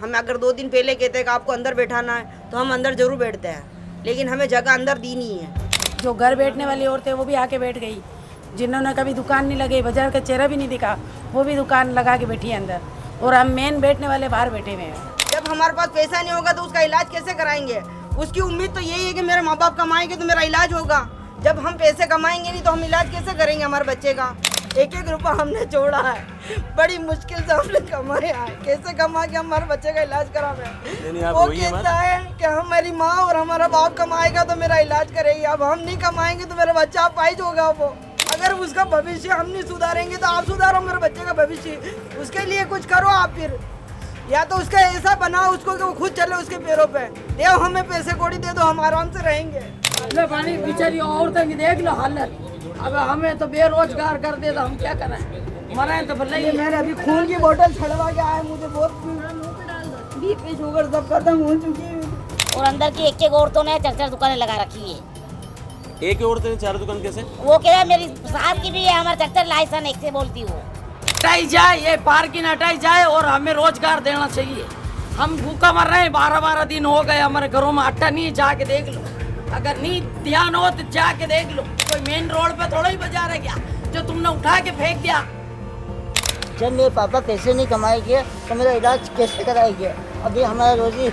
हमें अगर 2 दिन पहले कहते हैं कि आपको अंदर बैठाना है तो हम अंदर जरूर बैठते हैं, लेकिन हमें जगह अंदर दी नहीं है। जो घर बैठने वाली औरतें वो भी आके बैठ गई, जिन्होंने कभी दुकान नहीं लगाई, बाजार का चेहरा भी नहीं दिखा, वो भी दुकान लगा के बैठी है अंदर, और हम मेन बैठने वाले बाहर बैठे हुए हैं। जब हमारे पास पैसा नहीं होगा तो उसका इलाज कैसे कराएंगे? उसकी उम्मीद तो यही है कि मेरे माँ बाप कमाएंगे तो मेरा इलाज होगा। जब हम पैसे कमाएंगे नहीं तो हम इलाज कैसे करेंगे हमारे बच्चे का? एक एक रुपया हमने जोड़ा है, बड़ी मुश्किल से हमने कमाया है, कैसे कमा के हमारे बच्चे का इलाज करावे? वो कहता है कि हमारी माँ और हमारा बाप कमाएगा तो मेरा इलाज करेगी, अब हम नहीं कमाएंगे तो मेरा बच्चा अपाहिज होगा। वो अगर उसका भविष्य हम नहीं सुधारेंगे तो आप सुधारो मेरे बच्चे का भविष्य, उसके लिए कुछ करो आप। फिर या तो उसका ऐसा बनाओ उसको कि वो खुद चले उसके पैरों पे, दो हमें पैसे कौड़ी दे दो, हम आराम से रहेंगे। पानी बेचारी औरतों की देख लो हालत, अब हमें तो बेरोजगार कर दे तो हम क्या करें, मरे तो भले ही। मैंने अभी खून की बोतल छड़वा के आया, मुझे बहुत बीपी शुगर सब खत्म हो चुकी है। और अंदर की एक औरतों ने 4 दुकानें लगा रखी है। एक औरत ने 4 दुकान कैसे? वो कह रहा मेरी सास की भी है, हमारा 4 लाइसेंस एक से बोलती हूँ। हटाई जाए, ये पार्किंग हटाई जाए और हमें रोजगार देना चाहिए। हम भूखा मर रहे हैं, 12 दिन हो गए, हमारे घरों में आटा नहीं है, जाके देख लो। अगर नहीं ध्यान हो तो जाके देख लो, कोई मेन रोड पे थोड़ा ही बाजार है क्या जो तुमने उठा के फेंक दिया? जब मेरे पापा पैसे नहीं कमाएंगे तो मेरा इलाज कैसे कराएंगे? अभी हमारा रोजी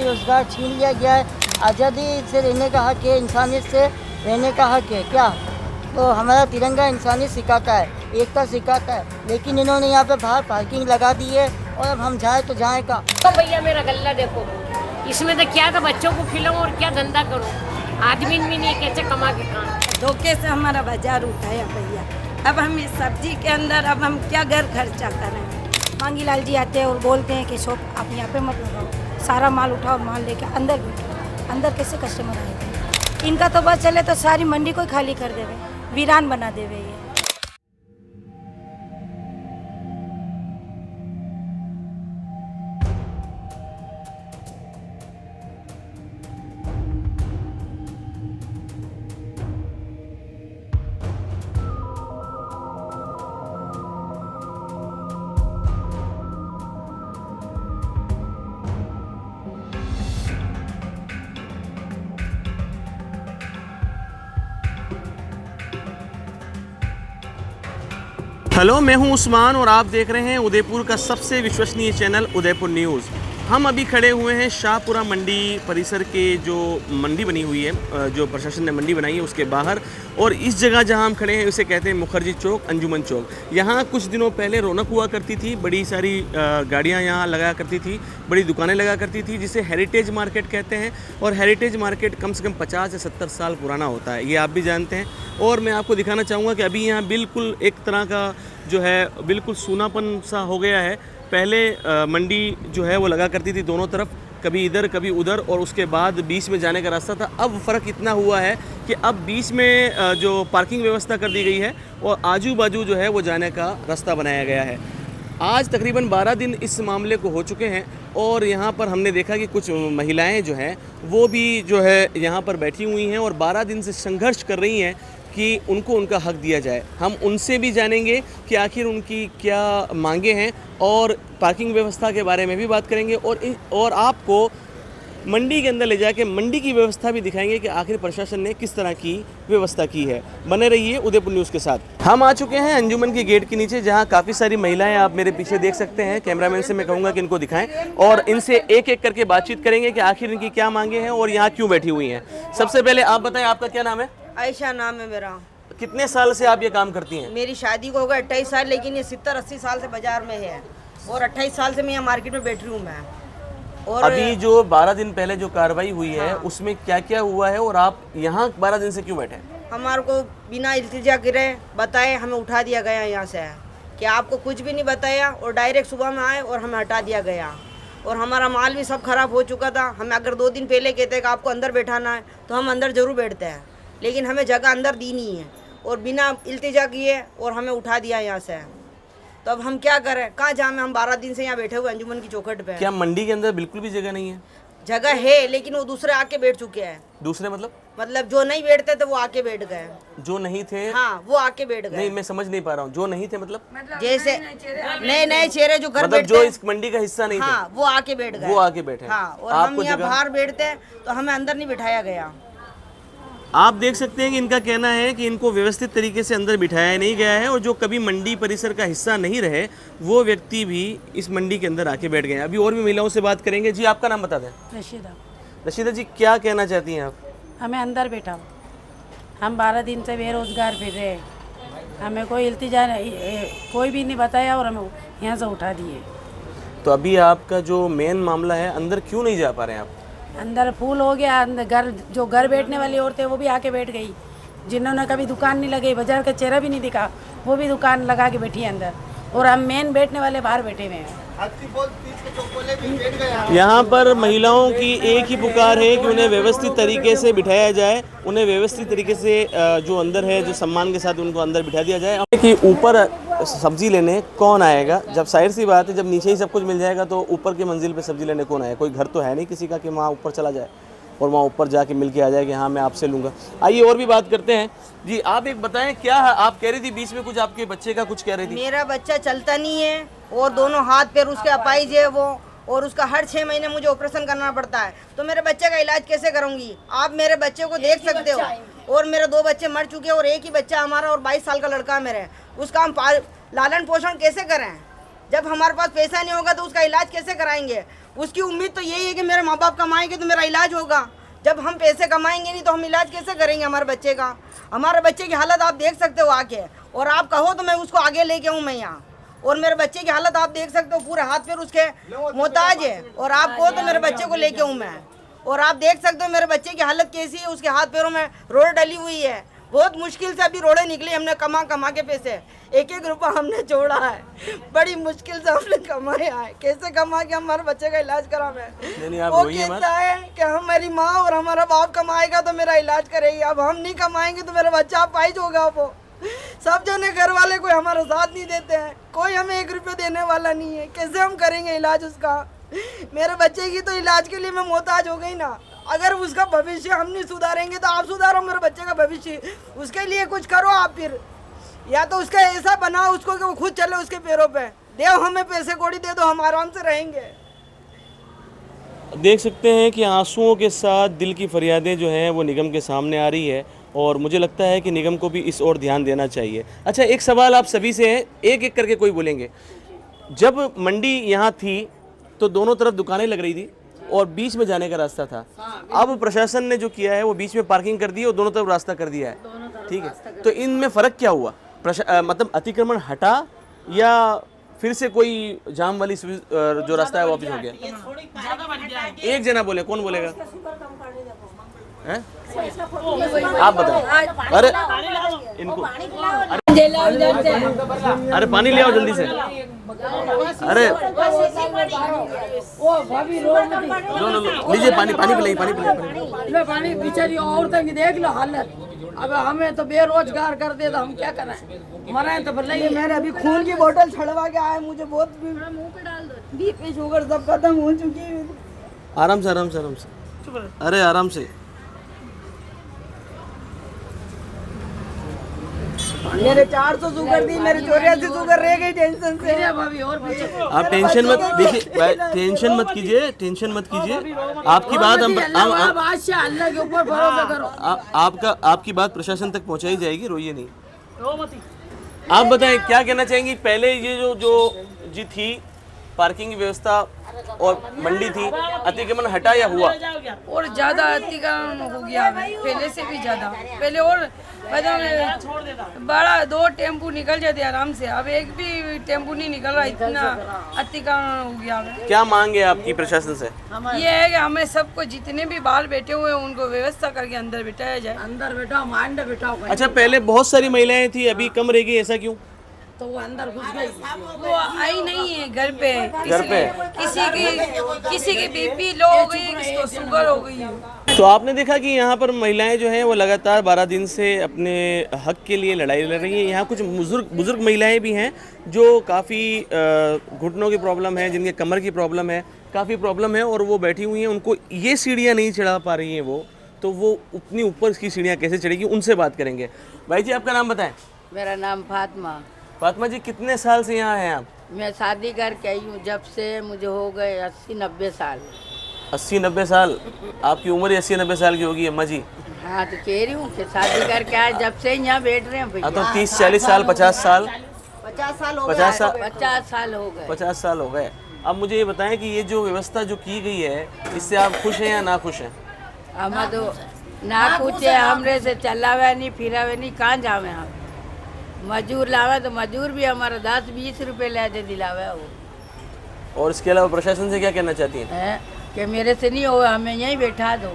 रोजगार छीन लिया गया है। आज़ादी से रहने का हक है, इंसानियत से रहने का हक है क्या? तो हमारा तिरंगा इंसानियत सिखाता है, एकता सिखाता है, लेकिन इन्होंने यहाँ पे बाहर पार्किंग लगा दी है और अब हम जाए तो जाए का। तो भैया मेरा गल्ला देखो, इसमें तो क्या का बच्चों को खिलाऊं और क्या धंधा करूं, आदमी भी नहीं कैसे कमा के खाएं। धोखे से हमारा बाजार उठाया भैया, अब हम इस सब्जी के अंदर अब हम क्या घर खर्चा करें? मांगी लाल जी आते हैं और बोलते हैं कि शॉप आप यहाँ पे मत लगाओ, सारा माल उठाओ, माल लेके अंदर बैठो। अंदर कैसे कस्टमर आएगा? इनका तो बस चले तो सारी मंडी को खाली कर देवे, वीरान बना देवे ये। हेलो, मैं हूं उस्मान और आप देख रहे हैं उदयपुर का सबसे विश्वसनीय चैनल उदयपुर न्यूज़। हम अभी खड़े हुए हैं शाहपुरा मंडी परिसर के जो मंडी बनी हुई है, जो प्रशासन ने मंडी बनाई है उसके बाहर, और इस जगह जहां हम खड़े हैं उसे कहते हैं मुखर्जी चौक, अंजुमन चौक। यहाँ कुछ दिनों पहले रौनक हुआ करती थी, बड़ी सारी गाड़ियाँ यहाँ लगा करती थी, बड़ी दुकानें लगा करती थी, जिसे हेरिटेज मार्केट कहते हैं। और हेरिटेज मार्केट कम से कम 50 से 70 साल पुराना होता है, ये आप भी जानते हैं। और मैं आपको दिखाना चाहूँगा कि अभी यहाँ बिल्कुल एक तरह का जो है बिल्कुल सूनापन सा हो गया है। पहले मंडी जो है वो लगा करती थी दोनों तरफ, कभी इधर कभी उधर, और उसके बाद बीच में जाने का रास्ता था। अब फ़र्क इतना हुआ है कि अब बीच में जो पार्किंग व्यवस्था कर दी गई है और आजू बाजू जो है वो जाने का रास्ता बनाया गया है। आज तकरीबन 12 दिन इस मामले को हो चुके हैं और यहाँ पर हमने देखा कि कुछ महिलाएं जो हैं वो भी जो है यहाँ पर बैठी हुई हैं और 12 दिन से संघर्ष कर रही हैं कि उनको उनका हक दिया जाए। हम उनसे भी जानेंगे कि आखिर उनकी क्या मांगे हैं और पार्किंग व्यवस्था के बारे में भी बात करेंगे, और आपको मंडी के अंदर ले जाके मंडी की व्यवस्था भी दिखाएंगे कि आखिर प्रशासन ने किस तरह की व्यवस्था की है। बने रहिए उदयपुर न्यूज़ के साथ। हम आ चुके हैं अंजुमन के गेट के नीचे, जहां काफ़ी सारी महिलाएं आप मेरे पीछे देख सकते हैं। कैमरामैन से मैं कहूँगा कि इनको दिखाएं और इनसे एक एक करके बातचीत करेंगे कि आखिर इनकी क्या मांगे हैं और यहाँ क्यों बैठी हुई हैं। सबसे पहले आप बताएं, आपका क्या नाम है? आयशा नाम है मेरा। कितने साल से आप ये काम करती हैं? मेरी शादी को हो गया 28 साल, लेकिन ये 70-80 साल से बाजार में है और 28 साल से मैं यहाँ मार्केट में बैठ रही हूँ मैं। और अभी जो 12 दिन पहले जो कार्रवाई हुई है उसमें क्या क्या हुआ है और आप यहाँ 12 दिन से क्यों बैठे? हमारे को बिना इल्तिजा करे बताए हमें उठा दिया गया यहाँ से, कि आपको कुछ भी नहीं बताया और डायरेक्ट सुबह में आए और हमें हटा दिया गया। और हमारा माल भी सब खराब हो चुका था। हमें अगर 2 दिन पहले कहते हैं कि आपको अंदर बैठाना है तो हम अंदर जरूर बैठते हैं, लेकिन हमें जगह अंदर दी नहीं है और बिना इल्तिजा किए और हमें उठा दिया यहाँ से। तो अब हम क्या करें, कहाँ जाएं? हम 12 दिन से यहाँ बैठे हुए अंजुमन की चौखट पे। क्या मंडी के अंदर बिल्कुल भी जगह नहीं है? जगह है, लेकिन वो दूसरे आके बैठ चुके हैं। दूसरे मतलब जो नहीं बैठते थे वो आके बैठ गए। जो नहीं थे? हाँ, वो आके बैठ गए। नहीं, मैं समझ नहीं पा रहा हूँ। जो नहीं थे मतलब जैसे नए नए चेहरे जो घर मतलब बैठते जो हैं, इस मंडी का हिस्सा नहीं हाँ, वो आके बैठ गए। वो आके बैठे। हाँ, और आपको हम यहाँ जगह- बाहर बैठते हैं तो हमें अंदर नहीं बिठाया गया। आप देख सकते हैं कि इनका कहना है कि इनको व्यवस्थित तरीके से अंदर बिठाया नहीं गया है और जो कभी मंडी परिसर का हिस्सा नहीं रहे वो व्यक्ति भी इस मंडी के अंदर आके बैठ गए हैं। अभी और भी महिलाओं से बात करेंगे। जी, आपका नाम बता दें। रशीदा, रशीदा जी, क्या कहना चाहती हैं आप? हमें अंदर बैठा, हम 12 दिन से बेरोजगार फिर रहे, हमें कोई इल्तिजा नहीं, कोई भी नहीं बताया और हमें यहाँ से उठा दिए। तो अभी आपका जो मेन मामला है, अंदर क्यों नहीं जा पा रहे हैं आप? अंदर फूल हो गया, अंदर घर बैठने वाली औरतें वो भी आके बैठ गई, जिन्होंने कभी दुकान नहीं लगाई, बाजार का चेहरा भी नहीं दिखा, वो भी दुकान लगा के बैठी है अंदर, और हम मेन बैठने वाले बाहर बैठे हुए हैं। यहाँ पर महिलाओं की एक ही पुकार है कि उन्हें व्यवस्थित तरीके से बिठाया जाए, उन्हें व्यवस्थित तरीके से जो अंदर है, जो सम्मान के साथ उनको अंदर बिठा दिया जाए। कि ऊपर सब्जी लेने कौन आएगा? जब जाहिर सी बात है, जब नीचे ही सब कुछ मिल जाएगा तो ऊपर की मंजिल पे सब्जी लेने कौन आएगा? कोई घर तो है नहीं किसी का कि वहाँ ऊपर चला जाए और वहाँ ऊपर जाके मिल के आ जाए कि हाँ मैं आपसे लूँगा। आइए और भी बात करते हैं। जी, आप एक बताएं, क्या आप कह रही थी बीच में कुछ, आपके बच्चे का कुछ कह रही थी? मेरा बच्चा चलता नहीं है और दोनों हाथ पैर उसके अपाइज है वो, और उसका हर 6 महीने मुझे ऑपरेशन करना पड़ता है। तो मेरे बच्चे का इलाज कैसे करूंगी? आप मेरे बच्चे को देख सकते हो, और मेरे 2 बच्चे मर चुके हैं और एक ही बच्चा हमारा और 22 साल का लड़का मेरे। उसका हम लालन पोषण कैसे करें? जब हमारे पास पैसा नहीं होगा तो उसका इलाज कैसे कराएंगे? उसकी उम्मीद तो यही है कि मेरे माँ बाप कमाएंगे तो मेरा इलाज होगा। जब हम पैसे कमाएंगे नहीं तो हम इलाज कैसे करेंगे हमारे बच्चे का? हमारे बच्चे की हालत आप देख सकते हो आके, और आप कहो तो मैं उसको आगे लेके आऊँ मैं यहाँ, और मेरे बच्चे की हालत आप देख सकते हो, पूरे हाथ पैर उसके मोहताज है, और आप कहो तो मेरे बच्चे को लेके आऊँ मैं, और आप देख सकते हो मेरे बच्चे की हालत कैसी है। उसके हाथ पैरों में रोड डली हुई है, बहुत मुश्किल से अभी रोड़े निकली हमने कमा के पैसे, एक रुपया हमने जोड़ा है, बड़ी मुश्किल से हमने कमाया है। कैसे कमा के हमारे बच्चे का इलाज करावे? वो कहता है कि हमारी माँ और हमारा बाप कमाएगा तो मेरा इलाज करेगी, अब हम नहीं कमाएंगे तो मेरा बच्चा अपाहिज होगा। वो सब जने घर वाले कोई हमारा साथ नहीं देते हैं, कोई हमें 1 रुपया देने वाला नहीं है। कैसे हम करेंगे इलाज उसका? मेरे बच्चे की तो इलाज के लिए मैं मोहताज हो गई ना। अगर उसका भविष्य हम नहीं सुधारेंगे तो आप सुधारो मेरे बच्चे का भविष्य, उसके लिए कुछ करो आप। फिर या तो उसका ऐसा बनाओ उसको कि वो खुद चले उसके पैरों पे, दो हमें पैसे कौड़ी दे दो, हम आराम से रहेंगे। देख सकते हैं कि आंसुओं के साथ दिल की फरियादें जो हैं वो निगम के सामने आ रही है, और मुझे लगता है कि निगम को भी इस ओर ध्यान देना चाहिए। अच्छा, एक सवाल आप सभी से है, एक एक करके कोई बोलेंगे। जब मंडी यहाँ थी तो दोनों तरफ दुकानें लग रही थी और बीच में जाने का रास्ता था। अब प्रशासन ने जो किया है वो बीच में पार्किंग कर दी और दोनों तरफ रास्ता कर दिया है, ठीक है। तो इनमें फ़र्क क्या हुआ? मतलब अतिक्रमण हटा या फिर से कोई जाम वाली जो रास्ता है वापस हो गया? एक जना बोले, कौन बोलेगा? हैं? आप बताएं। अरे इनको अरे पानी ले आओ जल्दी से। अरे लो लीजिए पानी पिलाइए, पानी पानी बेचारी औरतों की देख लो हालत। अब हमें तो बेरोजगार कर दे तो हम क्या करें? मरे तो भले ही। मैंने अभी खून की बोतल छड़वा के आया, मुझे बहुत बीपी शुगर सब खत्म हो चुकी है। आराम से आराम से आराम से, अरे आराम से। मेरे 400 शुगर थी, मेरे 84 शुगर रह गई टेंशन से। आप टेंशन मत देखिए, टेंशन मत कीजिए, टेंशन मत कीजिए। आपकी बात हम अल्लाह के ऊपर भरोसा करो। आपकी बात प्रशासन तक पहुंचाई जाएगी, रोइए नहीं। आप बताएं क्या कहना चाहेंगी? पहले ये जो जी थी पार्किंग की व्यवस्था और मंडी थी, अतिक्रमण हटा या हुआ? और ज्यादा अतिक्रमण हो गया है, पहले से भी ज्यादा। पहले और बड़ा 2 टेम्पू निकल जाते आराम से, अब एक भी टेम्पू नहीं निकल रहा, इतना अतिक्रमण हो गया है। क्या मांग है आपकी प्रशासन से? ये है कि हमें सबको जितने भी बाहर बैठे हुए हैं उनको व्यवस्था करके अंदर बिठाया जाए। अंदर बैठाओ, मांड बैठाओ। अच्छा, पहले बहुत सारी महिलाएं थी, अभी कम रह गई, ऐसा क्यों? तो वो अंदर घुस गई, वो आई नहीं है घर पे। घर पे किसी की बीपी लो हो गई है, किसी को शुगर हो गई है। तो आपने देखा कि यहाँ पर महिलाएं जो हैं वो लगातार 12 दिन से अपने हक के लिए लड़ाई लड़ रही हैं। यहाँ कुछ बुजुर्ग महिलाएं भी हैं जो काफ़ी घुटनों की प्रॉब्लम है, जिनके कमर की प्रॉब्लम है, काफ़ी प्रॉब्लम है और वो बैठी हुई हैं। उनको ये सीढ़ियाँ नहीं चढ़ा पा रही हैं वो, तो वो उतनी ऊपर की सीढ़ियाँ कैसे चढ़ेगी, उनसे बात करेंगे। भाई जी आपका नाम बताएं। मेरा नाम फातिमा। फातिमा जी कितने साल से यहाँ हैं आप? मैं शादी करके आई हूँ जब से मुझे हो गए 80-90 साल। 80-90 साल? आपकी उम्र 80-90 साल की होगी अम्मा जी। हाँ तो कह रही हूँ कि शादी करके आए जब से यहाँ बैठ रहे हैं भैया। तो 30-40 साल, 50 साल, 50 साल हो 50 साल, 50 साल हो गए। 50 साल हो गए। अब मुझे ये बताएं कि ये जो व्यवस्था जो की गई है, इससे आप खुश हैं या ना खुश हैं? हम तो ना कुछ है, हमरे से चलावे नहीं फिरावे नहीं, कहाँ जावे हम। मजूर लावे तो मजूर भी हमारा 10-20 रुपए ले दे दिलावे वो। और इसके अलावा प्रशासन से क्या कहना चाहती हैं? है कि मेरे से नहीं हो, हमें यहीं बैठा दो,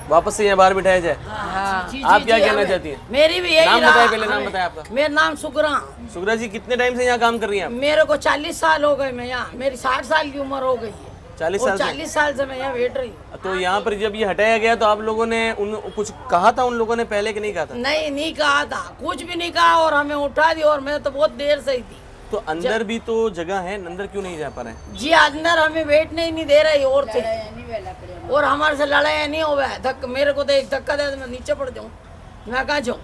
वापस से यहाँ बाहर बिठाया जाए। हाँ। आप क्या कहना चाहती हैं? मेरी भी यही नाम राय- बताएं, पहले नाम बताएं आपका। मेरा नाम सुगरा। सुगरा जी कितने टाइम से यहाँ काम कर रही हैं आप? मेरे को 40 साल हो गए, मैं यहाँ, मेरी 60 साल की उम्र हो गई है। 40 और साल से? 40 साल से मैं यहाँ बैठ रही हूँ। तो यहाँ पर जब ये हटाया गया तो आप लोगों ने कुछ कहा था उन लोगों ने पहले कि नहीं कहा था? नहीं कहा था, कुछ भी नहीं कहा और हमें उठा दिया और मैं तो बहुत देर से ही थी। तो अंदर भी तो जगह है, अंदर क्यों नहीं जा पा रहे हैं? जी अंदर हमें बैठने ही नहीं दे रही और थे, और हमारे से लड़ाई नहीं हुआ है। मेरे को तो एक धक्का दे तो मैं नीचे पड़ जाऊँ, मैं कहाँ जाऊँ।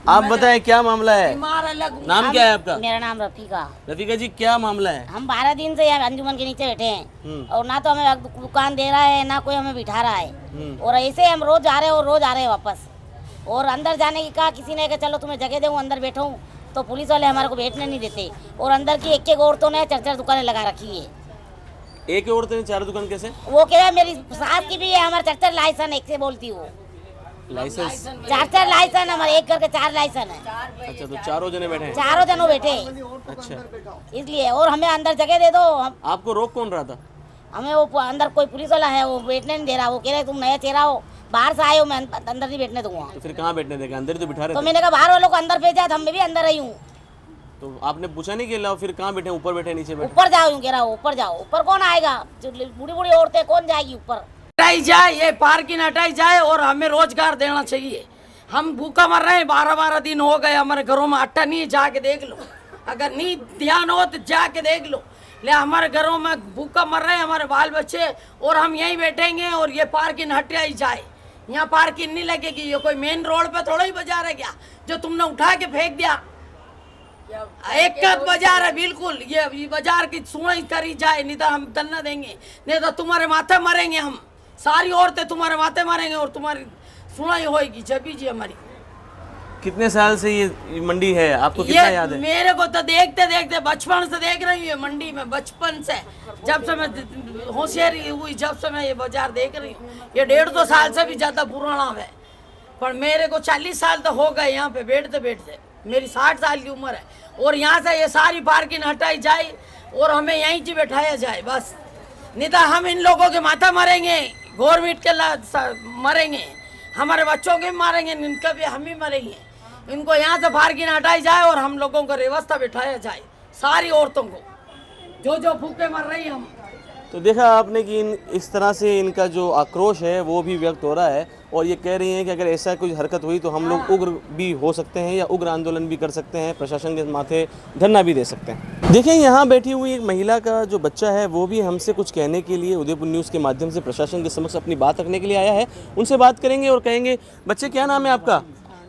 आप बताएं क्या मामला है? बीमार अलग हूँ। नाम क्या है आपका? मेरा नाम रफीका। रफीका जी क्या मामला है? हम 12 दिन से यहाँ अंजुमन के नीचे बैठे हैं और ना तो हमें दुकान दे रहा है ना कोई हमें बिठा रहा है, और ऐसे हम रोज आ रहे हैं और रोज आ रहे हैं वापस। और अंदर जाने की कहा किसी ने कि चलो तुम्हें जगह दूँ अंदर बैठो, तो पुलिस वाले हमारे को बैठने नहीं देते। और अंदर की एक औरतों ने 4-4 दुकानें लगा रखी है। एक औरत ने 4 दुकान कैसे? वो कह रहा है मेरी सास की भी है, हमारे 4-4 लाइसेंस एक से बोलती वो। लाइसेंस? 4-4 लाइसेंस हमारे, एक करके 4 लाइसेंस है। अच्छा तो चारों जने बैठे हैं? चारों जनों बैठे अच्छा इसलिए, और हमें अंदर जगह दे दो। आपको रोक कौन रहा था? हमें वो अंदर कोई पुलिस वाला है, वो बैठने नहीं दे रहा। वो कह रहे तुम नया चेहरा हो, बाहर से आए हो, मैं अंदर नहीं बैठने दूंगा। तो फिर कहाँ बैठने देगा? अंदर ही तो बिठा रहे तो थे। मैंने कहा बाहर वालों को अंदर भेजा, तो मैं भी अंदर आई हूँ। तो आपने पूछा नहीं कि लाओ फिर कहाँ बैठे, ऊपर बैठे नीचे बैठे? ऊपर जाओ, यूँ कह रहा हूँ ऊपर जाओ। ऊपर कौन आएगा? बूढ़ी बूढ़ी औरतें कौन जाएगी ऊपर? हटाई जाए, ये पार्किंग हटाई जाए और हमें रोजगार देना चाहिए। हम भूखा मर रहे हैं, 12-12 दिन हो गए, हमारे घरों में आटा नहीं है, जाके देख लो। अगर नहीं ध्यान हो तो जाके देख लो। ले हमारे घरों में भूखा मर रहे हैं हमारे बाल बच्चे, और हम यहीं बैठेंगे और ये पार्किंग हटाई जाए। यहाँ पार्किंग नहीं लगेगी, ये कोई मेन रोड पे थोड़ा ही बाजार है क्या जो तुमने उठा के फेंक दिया। एक बाजार है बिल्कुल, ये बाजार की सुनाई करी जाए, नहीं तो हम धरना देंगे, नहीं तो तुम्हारे माथे मरेंगे हम। सारी औरतें तुम्हारे माथे मारेंगे और तुम्हारी सुनाई होगी जबी जी हमारी। कितने साल से ये मंडी है, आपको कितना याद है? मेरे को तो देखते देखते बचपन से देख रही हूँ मंडी में, बचपन से जब से मैं होशियारी हुई, जब से मैं ये बाजार देख रही हूँ। ये 150 साल से भी ज्यादा पुराना है, पर मेरे को 40 साल तो हो गए यहाँ पे बैठते बैठते। मेरी 60 साल की उम्र है, और यहाँ से ये सारी पार्किंग हटाई जाए और हमें यहीं से बैठाया जाए बस। नहीं तो हम इन लोगों के माथा मारेंगे, गवर्नमेंट के मरेंगे, हमारे बच्चों के भी मारेंगे, इनका भी हम ही मरेंगे। इनको यहाँ से पार्किंग हटाई जाए और हम लोगों को व्यवस्था बिठाया जाए, सारी औरतों को जो भूखे मर रही हम। तो देखा आपने कि इस तरह से इनका जो आक्रोश है वो भी व्यक्त हो रहा है, और ये कह रही हैं कि अगर ऐसा कोई हरकत हुई तो हम लोग उग्र भी हो सकते हैं या उग्र आंदोलन भी कर सकते हैं, प्रशासन के माथे धरना भी दे सकते हैं। देखें यहाँ बैठी हुई एक महिला का जो बच्चा है वो भी हमसे कुछ कहने के लिए उदयपुर न्यूज़ के माध्यम से प्रशासन के समक्ष अपनी बात रखने के लिए आया है। उनसे बात करेंगे और कहेंगे, बच्चे क्या नाम है आपका?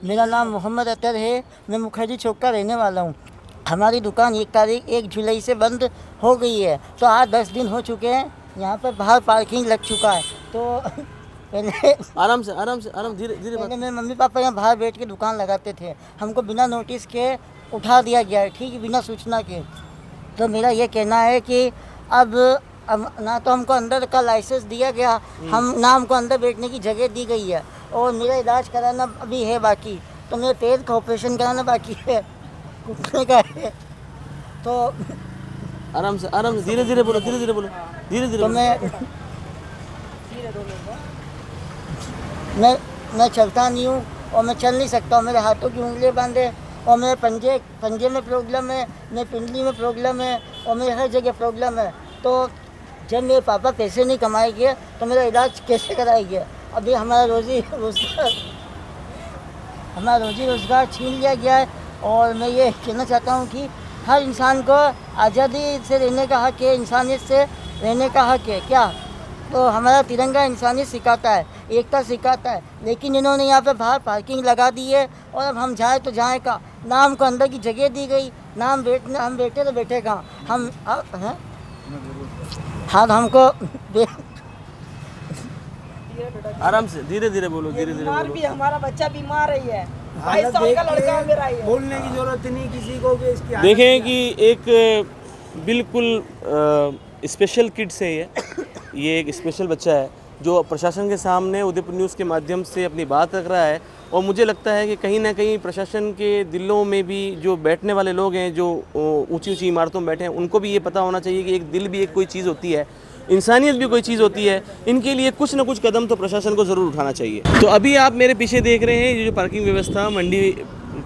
मेरा नाम मोहम्मद अतर है, मैं मुखर्जी चौक का रहने वाला हूँ। हमारी दुकान 1 जुलाई से बंद हो गई है, तो आज 10 दिन हो चुके हैं। यहाँ पर बाहर पार्किंग लग चुका है, तो पहले आराम से धीरे पहले मेरे मम्मी पापा यहाँ बाहर बैठ के दुकान लगाते थे, हमको बिना नोटिस के उठा दिया गया है, ठीक है, बिना सूचना के। तो मेरा ये कहना है कि अब ना तो हमको अंदर का लाइसेंस दिया गया, हम ना हमको अंदर बैठने की जगह दी गई है, और मेरा इलाज कराना अभी है बाकी, तो मेरे पैर का ऑपरेशन कराना बाकी है, घुटने का है। तो आराम से धीरे बोलो तो मैं चलता नहीं हूँ और मैं चल नहीं सकता हूँ, मेरे हाथों की उंगलियां बांधे, और मेरे पंजे में प्रॉब्लम है, मेरे पिंडली में प्रॉब्लम है, और मेरे हर जगह प्रॉब्लम है। तो जब मेरे पापा पैसे नहीं कमाएंगे तो मेरा इलाज कैसे कराएंगे। अभी हमारा रोजी रोज़गार छीन लिया गया है। और मैं ये कहना चाहता हूँ कि हर इंसान को आज़ादी से रहने का हक है, इंसानियत से रहने का हक है। क्या तो हमारा तिरंगा इंसानियत सिखाता है, एकता सिखाता है। लेकिन इन्होंने यहाँ पे बाहर पार्किंग लगा दी है और अब हम जाए तो जाए का ना, हमको अंदर की जगह दी गई ना, हम बैठे तो बैठे कहाँ हम हैं। हाँ, हमको आराम से, धीरे धीरे बोलो, धीरे धीरे बीमार बोलो। भी, हमारा बच्चा बीमार ही है, 22 साल का लड़का है मेरा ये। बोलने की जरूरत नहीं किसी को कि इसकी देखें कि एक बिल्कुल स्पेशल किड्स है ये एक स्पेशल बच्चा है जो प्रशासन के सामने उदयपुर न्यूज़ के माध्यम से अपनी बात रख रहा है। और मुझे लगता है कि कहीं ना कहीं प्रशासन के दिलों में भी जो बैठने वाले लोग हैं, जो ऊंची ऊंची इमारतों में बैठे हैं, उनको भी ये पता होना चाहिए कि एक दिल भी एक कोई चीज़ होती है, इंसानियत भी कोई चीज़ होती है। इनके लिए कुछ ना कुछ कदम तो प्रशासन को ज़रूर उठाना चाहिए। तो अभी आप मेरे पीछे देख रहे हैं ये जो पार्किंग व्यवस्था मंडी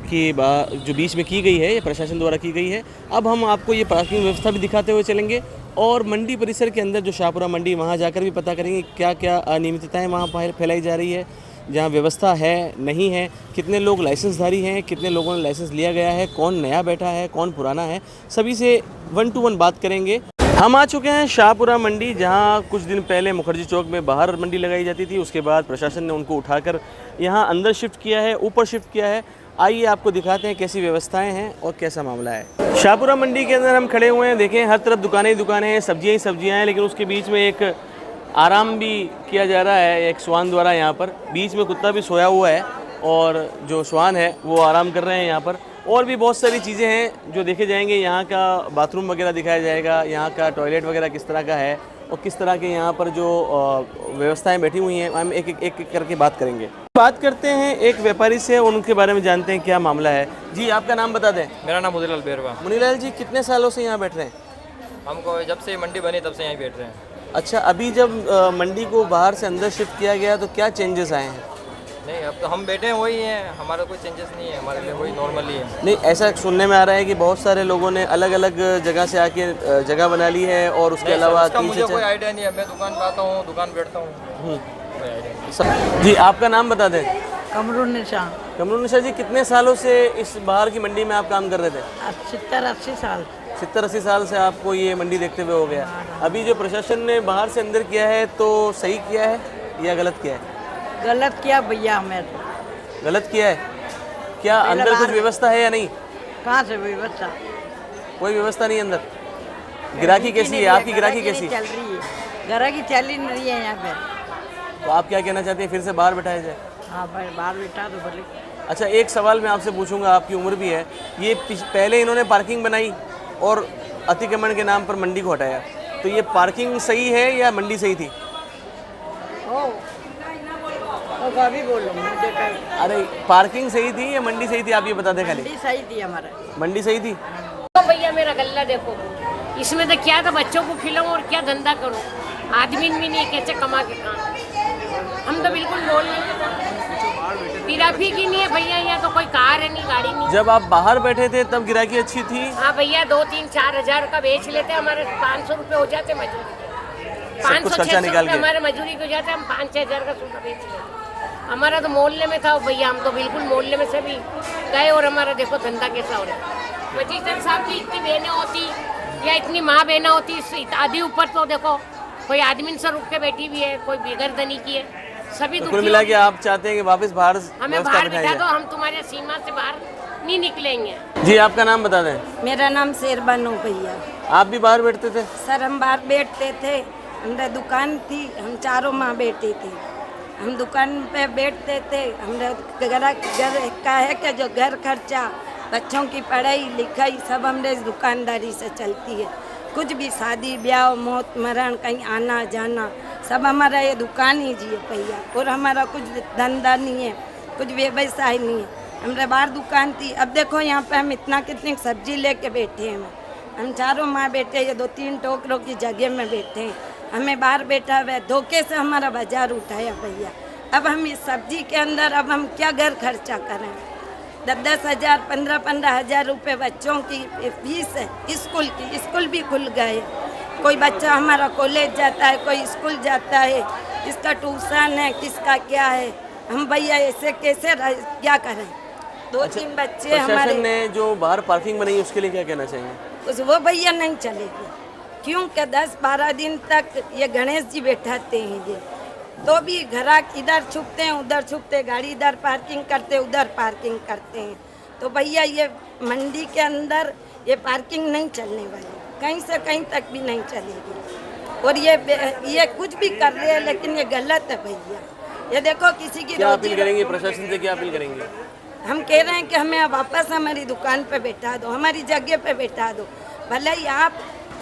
के जो बीच में की गई है, ये प्रशासन द्वारा की गई है। अब हम आपको ये पार्किंग व्यवस्था भी दिखाते हुए चलेंगे और मंडी परिसर के अंदर जो शाहपुरा मंडी, वहाँ जाकर भी पता करेंगे क्या क्या अनियमितताएँ वहाँ फैलाई जा रही है, जहाँ व्यवस्था है नहीं है, कितने लोग लाइसेंसधारी हैं, कितने लोगों ने लाइसेंस लिया गया है, कौन नया बैठा है, कौन पुराना है, सभी से 1 to 1 बात करेंगे। हम आ चुके हैं शाहपुरा मंडी, जहां कुछ दिन पहले मुखर्जी चौक में बाहर मंडी लगाई जाती थी। उसके बाद प्रशासन ने उनको उठाकर यहां अंदर शिफ्ट किया है, ऊपर शिफ्ट किया है। आइए आपको दिखाते हैं कैसी व्यवस्थाएं हैं और कैसा मामला है। शाहपुरा मंडी के अंदर हम खड़े हुए हैं, देखें हर तरफ दुकानें ही दुकानें हैं, सब्जियां ही सब्जियां हैं, लेकिन उसके बीच में एक आराम भी किया जा रहा है एक श्वान द्वारा। यहाँ पर बीच में कुत्ता भी सोया हुआ है और जो श्वान है वो आराम कर रहे हैं यहाँ पर। और भी बहुत सारी चीज़ें हैं जो देखे जाएंगे। यहाँ का बाथरूम वगैरह दिखाया जाएगा, यहाँ का टॉयलेट वगैरह किस तरह का है और किस तरह के यहाँ पर जो व्यवस्थाएं बैठी हुई हैं, हम एक करके बात करेंगे। बात करते हैं एक व्यापारी से और उनके बारे में जानते हैं क्या मामला है। जी आपका नाम बता दें। मेरा नाम मुनीलाल बेरवा। मुनीलाल जी कितने सालों से यहाँ बैठ रहे हैं? हमको जब से मंडी बनी तब से यहीं बैठ रहे हैं। अच्छा, अभी जब मंडी को बाहर से अंदर शिफ्ट किया गया तो क्या चेंजेस आए हैं? नहीं, अब तो हम बैठे हैं वही हैं, हमारा कोई चेंजेस नहीं है, हमारे लिए वही नॉर्मल ही है। नहीं, ऐसा सुनने में आ रहा है कि बहुत सारे लोगों ने अलग अलग जगह से आके जगह बना ली है और उसके अलावा मुझे कोई आइडिया नहीं है। मैं दुकान पे आता हूँ, दुकान बैठता हूँ। जी आपका नाम बता दें। कमरुन्निशा। कमरुन्निशा जी कितने सालों से इस बाहर की मंडी में आप काम कर रहे थे? 70-80 साल। 70-80 साल से आपको ये मंडी देखते हुए हो गया। अभी जो प्रशासन ने बाहर से अंदर किया है तो सही किया है या गलत किया है? गलत किया भैया, हमें गलत किया है। क्या अंदर कुछ व्यवस्था है या नहीं? कहाँ से व्यवस्था? कोई व्यवस्था नहीं अंदर। गिराकी कैसी है आपकी? गिराकी कैसी चल रही है? गिराकी चल ही नहीं है यहाँ पे। तो आप क्या कहना चाहते हैं, फिर से बाहर बैठाया जाए? हाँ भाई, बाहर बैठा तो बोले। अच्छा, एक सवाल मैं आपसे पूछूंगा, आपकी उम्र भी है। ये पहले इन्होंने पार्किंग बनाई और अतिक्रमण के नाम पर मंडी को हटाया, तो ये पार्किंग सही है या मंडी सही थी? अभी बोलो मुझे। अरे पार्किंग सही थी या मंडी सही थी, आप ये बता दें खाली। मंडी सही थी हमारा। मंडी सही थी। तो भैया मेरा गल्ला देखो, इसमें तो क्या था, बच्चों को खिलाऊं और क्या धंधा करूं, आदमी भी नहीं, कैसे कमा के खाऊं। हम तो बिल्कुल बोल नहीं, ट्रैफिक ही नहीं है भैया, यहाँ तो कोई कार है नहीं, गाड़ी नहीं। जब आप बाहर बैठे थे तब गिराकी अच्छी थी? हाँ भैया, 2-3-4 हजार का बेच लेते, हमारे 500 रुपये हो जाते मजदूरी, 500-600 रुपये हमारे मजदूरी को जाते, हम 5-6 हजार का सूटा बेच लेते। हमारा तो मोहल्ले में था भैया, हम तो बिल्कुल मोहल्ले में से भी गए और हमारा देखो धंधा कैसा हो रहा है। मजीद साहब की इतनी बहनें होती या इतनी माँ बहनें होती, आधी ऊपर तो देखो कोई आदमी से रुक के बैठी भी है, कोई बेगरदनी की है, सभी कुल मिला के आप चाहते हैं कि वापस बाहर हमें बाहर बिठा दो, हम तुम्हारे सीमा से बाहर नहीं निकलेंगे। जी आपका नाम बता दें। मेरा नाम शेरबानो भैया। आप भी बाहर बैठते थे? सर हम बाहर बैठते थे, हमारा दुकान थी, हम चारों माँ बैठे थे, हम दुकान पे बैठते थे। हमारा घर का है कि जो घर खर्चा, बच्चों की पढ़ाई लिखाई सब हमारे दुकानदारी से चलती है। कुछ भी शादी ब्याह मौत मरण कहीं आना जाना सब हमारा ये दुकान ही जी है भैया। और हमारा कुछ धंधा नहीं है, कुछ व्यवसाय नहीं है, हमारे बाहर दुकान थी। अब देखो यहाँ पे हम इतना कितनी सब्जी लेके बैठे हैं, हम चारों माँ बैठे, ये 2-3 टोकरों की जगह में बैठे हैं, हमें बाहर बैठा हुआ है, धोखे से हमारा बाजार उठाया भैया। अब हम इस सब्जी के अंदर अब हम क्या घर खर्चा करें? 10-10 हज़ार 15-15 हज़ार रुपये बच्चों की फीस है स्कूल की, स्कूल भी खुल गए। कोई बच्चा हमारा कॉलेज जाता है, कोई स्कूल जाता है, किसका ट्यूशन है, किसका क्या है। हम भैया ऐसे कैसे क्या करें? दो तीन बच्चे हमारे। प्रशासन ने जो बाहर पार्किंग बनाई उसके लिए क्या कहना चाहेंगे? उस वो भैया नहीं चलेगी, क्योंकि 10-12 दिन तक ये गणेश जी बैठाते हैं ये, तो भी ग्राहक इधर छुपते हैं उधर छुपते, गाड़ी इधर पार्किंग करते उधर पार्किंग करते हैं। तो भैया ये मंडी के अंदर ये पार्किंग नहीं चलने वाली, कहीं से कहीं तक भी नहीं चलेगी। और ये कुछ भी कर रहे हैं लेकिन ये गलत है भैया। ये देखो किसी की क्या अपील करेंगे प्रशासन से, क्या अपील करेंगे? हम कह रहे हैं कि हमें वापस हमारी दुकान पे बैठा दो, हमारी जगह पे बैठा दो। भले ही आप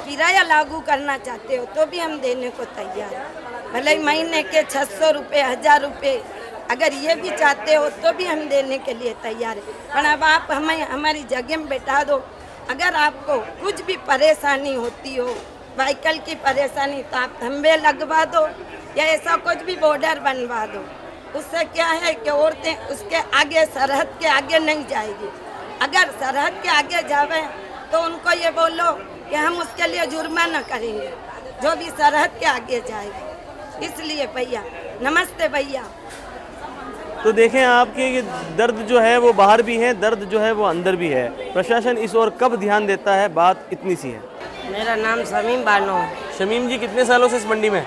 किराया लागू करना चाहते हो तो भी हम देने को तैयार हैं। भले ही महीने के 600 रुपये 1000 रुपये अगर ये भी चाहते हो तो भी हम देने के लिए तैयार हैं। पर अब आप हमें हमारी जगह में बैठा दो। अगर आपको कुछ भी परेशानी होती हो, व्हीकल की परेशानी, तो आप खंबे लगवा दो या ऐसा कुछ भी बॉर्डर बनवा दो। उससे क्या है कि औरतें उसके आगे, सरहद के आगे नहीं जाएगी। अगर सरहद के आगे जावे तो उनको ये बोलो कि हम उसके लिए जुर्माना करेंगे, जो भी सरहद के आगे जाएगा। इसलिए भैया, नमस्ते भैया। तो देखें आपके ये दर्द जो है वो बाहर भी है, दर्द जो है वो अंदर भी है। प्रशासन इस ओर कब ध्यान देता है, बात इतनी सी है। मेरा नाम शमीम बानो। शमीम जी, कितने सालों से इस मंडी में?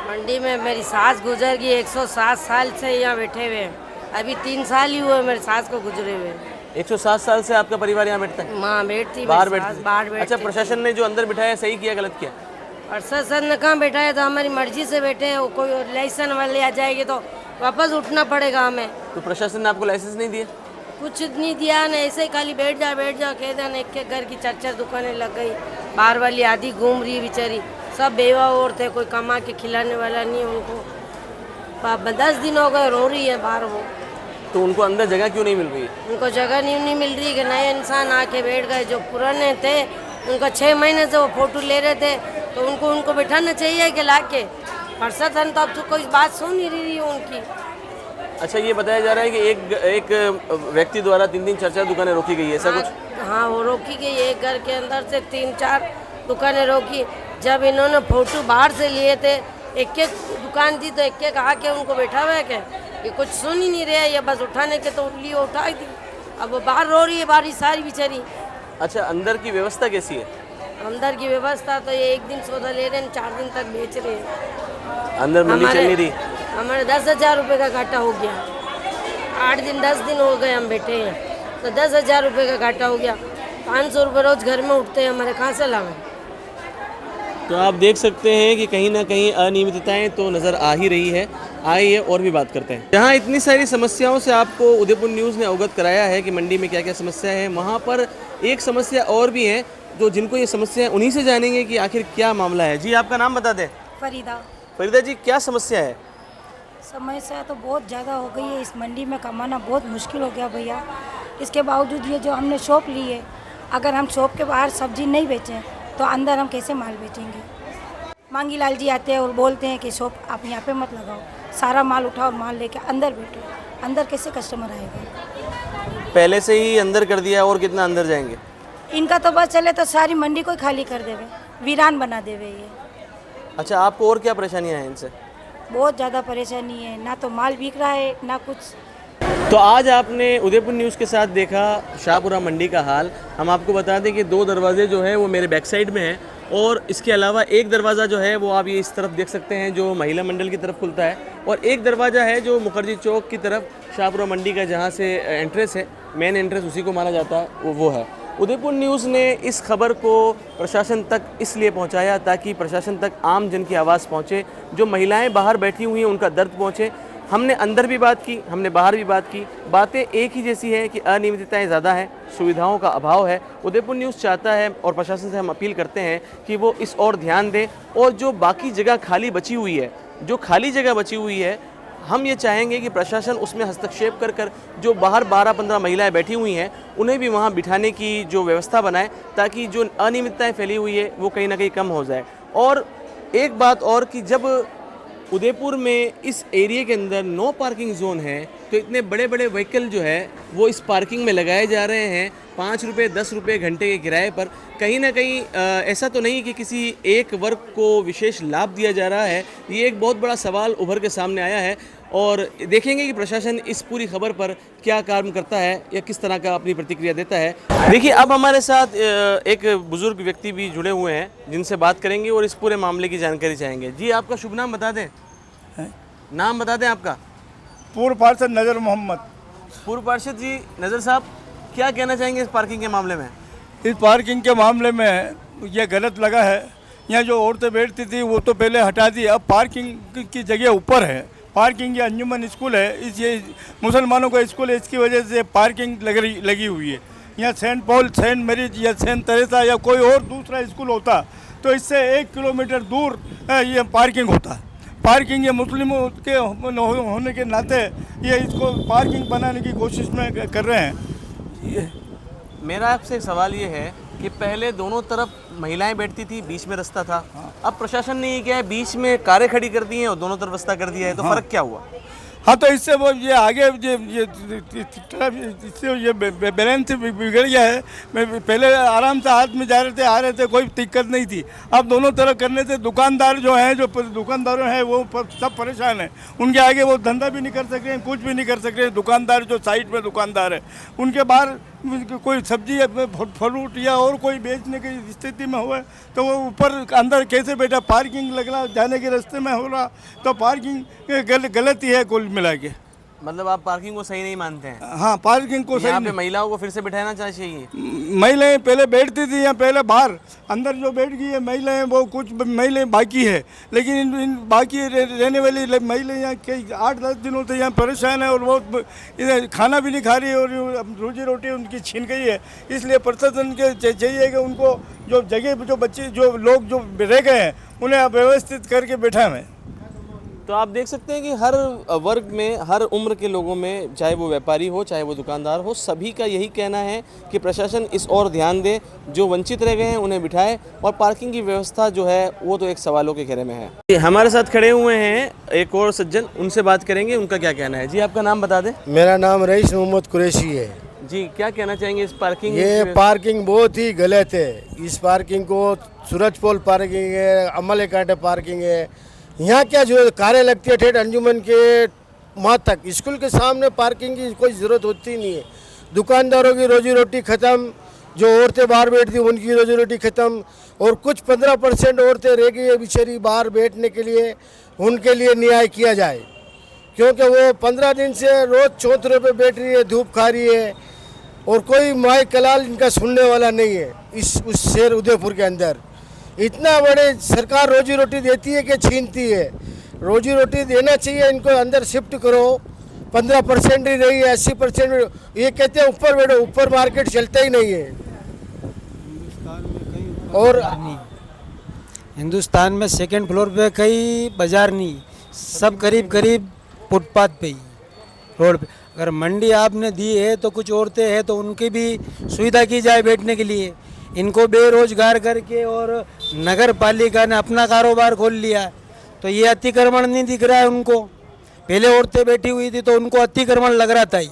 मंडी में मेरी सास गुजर गई, 107 साल से यहाँ बैठे हुए हैं। अभी 3 साल ही हुए मेरी सास को गुजरे हुए। 107 साल से आपका परिवार यहाँ बैठता है? माँ बैठती, बाहर बैठती। अच्छा, प्रशासन ने जो अंदर बिठाया सही किया गलत किया? प्रशासन ने कहाँ बैठाया, तो हमारी मर्जी से बैठे हैं। कोई लाइसेंस वाले आ जाएगी तो वापस उठना पड़ेगा हमें। तो प्रशासन ने आपको लाइसेंस नहीं दिए? कुछ नहीं दिया ना, ऐसे ही खाली बैठ जा कह देना। एक एक घर की 4-4 दुकानें लग गई, बाहर वाली आधी घूम रही बेचारी, सब बेवा और थे, कोई कमा के खिलाने वाला नहीं उनको। 10 दिन हो गए रो रही है बाहर वो। तो उनको अंदर जगह क्यों नहीं मिल रही? उनको जगह नहीं मिल रही कि नए इंसान आके बैठ गए। जो पुराने थे उनका 6 महीने से वो फोटो ले रहे थे, तो उनको बैठाना चाहिए कि लाके। प्रशासन तो अब तो कोई बात सुन नहीं रही है उनकी। अच्छा, ये बताया जा रहा है कि एक व्यक्ति द्वारा 3-3 4-4 दुकानें रोकी गई है, ऐसा कुछ? हाँ, वो रोकी गई। एक घर के अंदर से 3-4 दुकानें रोकी। जब इन्होंने फोटो बाहर से लिए थे, एक एक दुकान थी तो एक एक आके उनको बैठा हुआ है क्या? ये कुछ सुन ही नहीं रहे, ये बस उठाने के तो लिए उठाई थी। अब वो बाहर रो रही है बारी सारी बेचारी। अच्छा, अंदर की व्यवस्था कैसी है? अंदर की व्यवस्था तो ये 1 दिन सौदा ले रहे हैं, 4 दिन तक बेच रहे हैं। अंदर मंडी चल नहीं रही? हमारे 10,000 रुपये का घाटा हो गया। 8 दिन 10 दिन हो गए हम बैठे हैं, तो 10,000 रुपये का घाटा हो गया। 500 रुपये रोज घर में उठते हैं हमारे, कहाँ से लाएं? तो आप देख सकते हैं कि कहीं ना कहीं अनियमितताएं तो नज़र आ ही रही है। आइए और भी बात करते हैं। जहाँ इतनी सारी समस्याओं से आपको उदयपुर न्यूज़ ने अवगत कराया है कि मंडी में क्या क्या समस्या है, वहाँ पर एक समस्या और भी है, जो जिनको ये समस्या है उन्हीं से जानेंगे कि आखिर क्या मामला है। जी, आपका नाम बता दें। फरीदा। फरीदा जी, क्या समस्या है? समस्या तो बहुत ज़्यादा हो गई है, इस मंडी में कमाना बहुत मुश्किल हो गया भैया। इसके बावजूद ये जो हमने शॉप ली है, अगर हम शॉप के बाहर सब्जी नहीं बेचें तो अंदर हम कैसे माल बेचेंगे? मांगी लाल जी आते हैं और बोलते हैं कि शॉप आप यहाँ पे मत लगाओ, सारा माल उठाओ और माल लेके अंदर बैठो। अंदर कैसे कस्टमर आएगा? पहले से ही अंदर कर दिया, और कितना अंदर जाएंगे? इनका तो बस चले तो सारी मंडी को ही खाली कर देवे, वीरान बना देवे ये। अच्छा, आपको और क्या परेशानियाँ हैं इनसे? बहुत ज़्यादा परेशानी है, ना तो माल बिक रहा है ना कुछ। तो आज आपने उदयपुर न्यूज़ के साथ देखा शाहपुरा मंडी का हाल। हम आपको बता दें कि 2 दरवाजे जो हैं वो मेरे बैक साइड में हैं, और इसके अलावा एक दरवाज़ा जो है वो आप ये इस तरफ देख सकते हैं जो महिला मंडल की तरफ खुलता है, और एक दरवाज़ा है जो मुखर्जी चौक की तरफ शाहपुरा मंडी का जहाँ से एंट्रेंस है, मेन एंट्रेंस उसी को माना जाता है, वो है। उदयपुर न्यूज़ ने इस खबर को प्रशासन तक इसलिए पहुंचाया ताकि प्रशासन तक आम जन की आवाज़ पहुंचे, जो महिलाएं बाहर बैठी हुई हैं उनका दर्द पहुंचे। हमने अंदर भी बात की, हमने बाहर भी बात की, बातें एक ही जैसी है कि अनियमितताएं ज़्यादा हैं, सुविधाओं का अभाव है। उदयपुर न्यूज़ चाहता है और प्रशासन से हम अपील करते हैं कि वो इस ओर ध्यान दें, और जो बाकी जगह खाली बची हुई है, जो खाली जगह बची हुई है, हम ये चाहेंगे कि प्रशासन उसमें हस्तक्षेप कर जो बाहर 12-15 महिलाएं बैठी हुई हैं उन्हें भी वहाँ बिठाने की जो व्यवस्था बनाए, ताकि जो अनियमितताएं फैली हुई है वो कहीं ना कहीं कम हो जाए। और एक बात और कि जब उदयपुर में इस एरिया के अंदर नो पार्किंग जोन है, तो इतने बड़े बड़े व्हीकल जो है वो इस पार्किंग में लगाए जा रहे हैं 5 रुपये 10 रुपये घंटे के किराए पर। कहीं ना कहीं ऐसा तो नहीं कि किसी एक वर्ग को विशेष लाभ दिया जा रहा है। ये एक बहुत बड़ा सवाल उभर के सामने आया है और देखेंगे कि प्रशासन इस पूरी खबर पर क्या काम करता है या किस तरह का अपनी प्रतिक्रिया देता है। देखिए, अब हमारे साथ एक बुजुर्ग व्यक्ति भी जुड़े हुए हैं जिनसे बात करेंगे और इस पूरे मामले की जानकारी चाहेंगे। जी, आपका शुभ नाम बता दें। नाम बता दें आपका। पूर्व पार्षद नजर मोहम्मद। पूर्व पार्षद जी नज़र साहब, क्या कहना चाहेंगे इस पार्किंग के मामले में? इस पार्किंग के मामले में ये गलत लगा है। यहाँ जो औरतें बैठती थी वो तो पहले हटा दी, अब पार्किंग की जगह ऊपर है। पार्किंग ये अंजुमन स्कूल है, इस ये मुसलमानों का स्कूल है, इसकी वजह से पार्किंग लगी हुई है। यहाँ सेंट पॉल, सेंट मैरीज या सेंट तेरेसा या कोई और दूसरा स्कूल होता तो इससे 1 किलोमीटर दूर ये पार्किंग होता। पार्किंग ये मुस्लिमों के होने के नाते ये इसको पार्किंग बनाने की कोशिश में कर रहे हैं। मेरा आपसे सवाल ये है कि पहले दोनों तरफ महिलाएं बैठती थी, बीच में रास्ता था। अब प्रशासन ने ये क्या है, बीच में कारें खड़ी कर दी हैं और दोनों तरफ रास्ता कर दिया है, तो फर्क क्या हुआ? हाँ, तो इससे वो ये आगे इससे ये बैलेंस बिगड़ गया है। पहले आराम से हाथ में जा रहे थे, आ रहे थे, कोई दिक्कत नहीं थी। अब दोनों तरफ करने से दुकानदार जो हैं, जो दुकानदार हैं वो सब परेशान हैं। उनके आगे वो धंधा भी नहीं कर सक रहे हैं, कुछ भी नहीं कर सक रहे हैं। दुकानदार जो साइड में दुकानदार है उनके बाहर कोई सब्जी फ्रूट या और कोई बेचने की स्थिति में हुआ तो वो ऊपर अंदर कैसे बैठा? पार्किंग लगना जाने के रास्ते में हो रहा तो पार्किंग गलत ही है कुल मिला के। मतलब आप पार्किंग को सही नहीं मानते हैं? हाँ, पार्किंग को सही यहाँ पे महिलाओं को फिर से बिठाना चाहिए। महिलाएं पहले बैठती थी यहाँ, पहले बाहर, अंदर जो बैठ गई है महिलाएं वो कुछ महिलाएं बाकी है, लेकिन इन बाकी रहने वाली महिलाएं यहाँ कई 8-10 दिनों से यहाँ परेशान है और वो खाना भी नहीं खा रही और रोजी रोटी उनकी छीन गई है। इसलिए प्रशासन के चाहिए कि उनको जो जगह जो बच्चे जो लोग जो रह गए हैं उन्हें व्यवस्थित करके बैठा है। तो आप देख सकते हैं कि हर वर्ग में, हर उम्र के लोगों में, चाहे वो व्यापारी हो चाहे वो दुकानदार हो, सभी का यही कहना है कि प्रशासन इस ओर ध्यान दे, जो वंचित रह गए हैं उन्हें बिठाए और पार्किंग की व्यवस्था जो है वो तो एक सवालों के घेरे में है। हमारे साथ खड़े हुए हैं एक और सज्जन, उनसे बात करेंगे, उनका क्या कहना है। जी, आपका नाम बता दें। मेरा नाम रईस मोहम्मद कुरैशी है। जी, क्या कहना चाहेंगे इस पार्किंग? ये पार्किंग बहुत ही गलत है। इस पार्किंग को सूरज पोल पार्किंग है, अमल कांटे पार्किंग है। यहाँ क्या जो कारें लगती है ठेठ अंजुमन के वहाँ तक, स्कूल के सामने पार्किंग की कोई ज़रूरत होती नहीं है। दुकानदारों की रोजी रोटी ख़त्म, जो औरतें बाहर बैठती उनकी रोजी रोटी ख़त्म, और कुछ 15% औरतें रह गई है बेचारी बाहर बैठने के लिए, उनके लिए न्याय किया जाए, क्योंकि वो 15 दिन से रोज़ 34 पे बैठ रही है, धूप खा रही है और कोई माई कलाल इनका सुनने वाला नहीं है। उस शहर उदयपुर के अंदर इतना बड़े सरकार रोजी रोटी देती है कि छीनती है। रोजी रोटी देना चाहिए, इनको अंदर शिफ्ट करो। 15% ही रही है, 80% ये कहते हैं ऊपर बैठो, ऊपर मार्केट चलता ही नहीं है। और हिंदुस्तान में 2nd फ्लोर पे कई बाजार नहीं, सब करीब करीब फुटपाथ पे ही, रोड पे। अगर मंडी आपने दी है तो कुछ औरतें हैं तो उनकी भी सुविधा की जाए बैठने के लिए। इनको बेरोजगार करके और नगर पालिका ने अपना कारोबार खोल लिया, तो ये अतिक्रमण नहीं दिख रहा है उनको। पहले औरतें बैठी हुई थी तो उनको अतिक्रमण लग रहा था ही,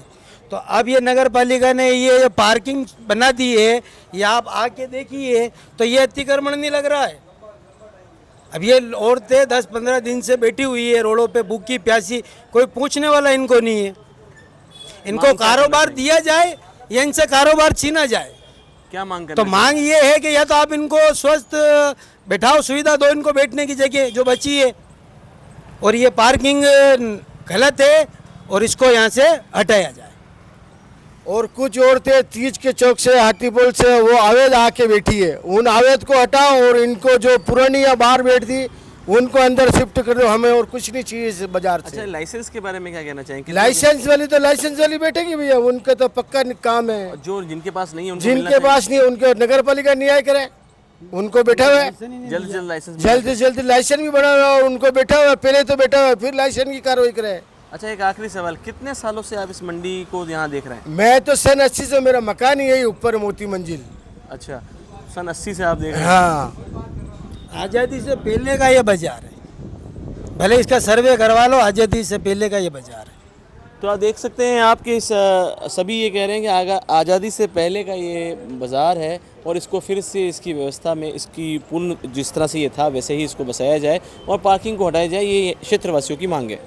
तो अब ये नगर पालिका ने ये पार्किंग बना दी है, ये आप आके देखिए तो ये अतिक्रमण नहीं लग रहा है। अब ये औरतें 10-15 दिन से बैठी हुई है रोडों पे, भूखी प्यासी, कोई पूछने वाला इनको नहीं है। इनको कारोबार दिया जाए या इनसे कारोबार छीना जाए। क्या मांग करना? तो मांग ये है कि या तो आप इनको स्वस्थ बैठाओ, सुविधा दो इनको बैठने की जगह जो बची है, और ये पार्किंग गलत है और इसको यहाँ से हटाया जाए। और कुछ औरतें तीज के चौक से, हाथीपोल से वो अवैध आके बैठी है, उन अवैध को हटाओ और इनको जो पुरानी या बाहर बैठती उनको अंदर शिफ्ट कर दो। हमें और कुछ नहीं चाहिए इस बाजार से। अच्छा, लाइसेंस के बारे में क्या कहना चाहेंगे? लाइसेंस वाली तो लाइसेंस वाली बैठेगी भैया, उनका तो पक्का काम है। जो जिनके पास नहीं है, जिनके पास नहीं है उनके नगर पालिका न्याय करे, उनको बैठा हुआ है। जल्द से जल्द लाइसेंस भी बना हुआ है, उनको बैठा हुआ है, पहले तो बैठा हुआ है, फिर लाइसेंस की कार्रवाई करे। अच्छा, एक आखिरी सवाल, कितने सालों से आप इस मंडी को यहाँ देख रहे हैं? मैं तो सन 80 से, मेरा मकान ही यही ऊपर मोती मंजिल। अच्छा, सन 80 से आप देख रहे हैं? हाँ, आज़ादी से पहले का ये बाजार है। भले इसका सर्वे करवा लो, आज़ादी से पहले का ये बाजार है। तो आप देख सकते हैं आपके सभी ये कह रहे हैं कि आज़ादी से पहले का ये बाज़ार है और इसको फिर से इसकी व्यवस्था में इसकी पूर्ण जिस तरह से ये था वैसे ही इसको बसाया जाए और पार्किंग को हटाया जाए, ये क्षेत्रवासियों की मांग है।